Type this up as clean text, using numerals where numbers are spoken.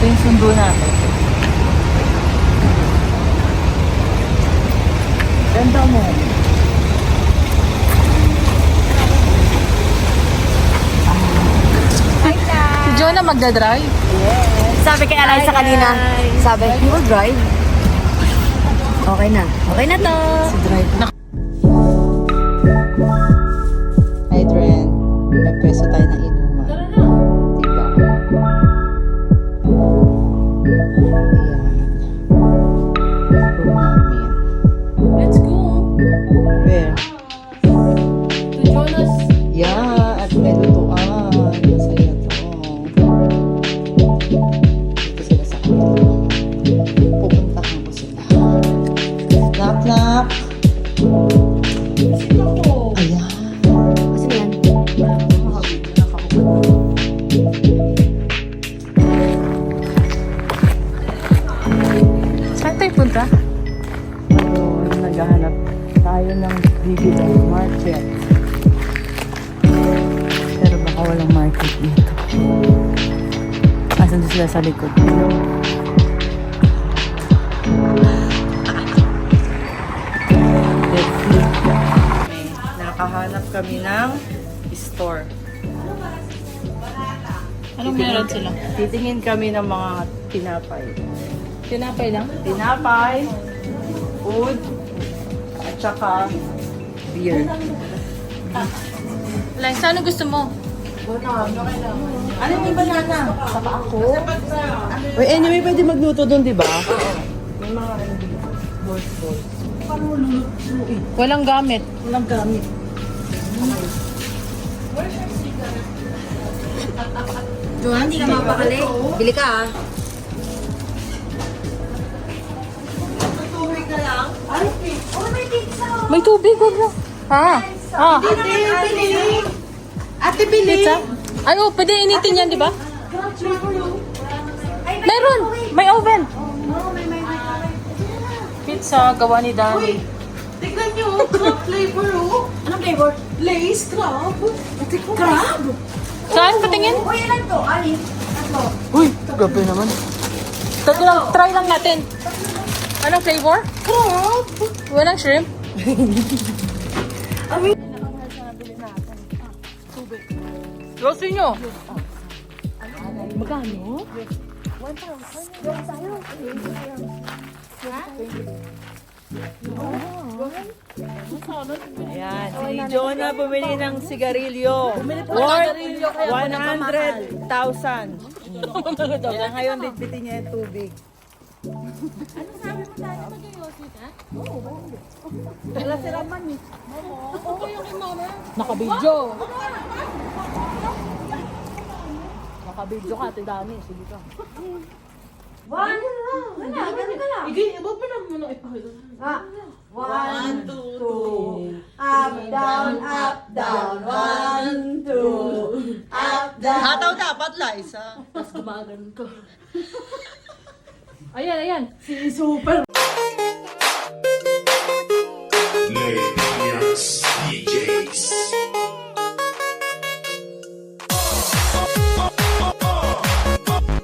Ito yung sundo natin. Ganda mo. Si Jonah magdadrive? Yes. Sabi kay Eliza kanina, sabi, you will drive. Okay na. Okay na to. Si drive. Hi, Dren. May pwesto tayo ng inuman. Tara na. Diba? Ayan. Room namin. Let's go. Where? To Jonas. Yeah, at may lutuan. Masaya to. Dito sila sa kanila. Pupuntahan ko sila. Knock, knock. Sino ko? Ayan. Kasi yan. Saan tayo punta? Ayun, naghahanap tayo ng bibili market. Pero baka walang market dito. Asan sila sa likod? Nakahanap kami ng store. Anong meron sila? Titingin kami ng mga tinapay. Tinapay lang? Tinapay, food, at saka beer. Like, saan gusto mo? Ano yung banana? Saka ako. Wait, anyway, pwede magluto doon, di ba? May mga balls. Walang gamit. Walang gamit. Johan, hindi ka mapakali. Bili ka ah. May tubig, wag mo. Ha? Ha? Ate, bili. Pizza? Ay, oh, pwede initin yan, di ba? Meron! May oven! Pizza, gawa ni Danny. Tignan nyo, crab flavor oh. Anong flavor? Lace crab. Crab? Saan? Patingin? Uy, ilan to? Alin? Tatlo. Uy, gabi naman. Tatlo lang, try lang natin. Anong flavor? Crab? Walang shrimp? Yosin nyo. Magkano? Ayan, si Jonah bumili ng sigarilyo. Worth 100,000. Kaya ngayon, bitbitin niya yung tubig. Nakabidyo. Nakabidyo ka, Ate Dani. Sige ka. Wala, ganun ka lang. Igay, iba pa naman ang ipahalo. Ah, 1, 2, up, down, up, down. 1, 2, up, down. Hataw dapat la, isa. Tapos gumagano ka. Ayan, ayan. Si Super.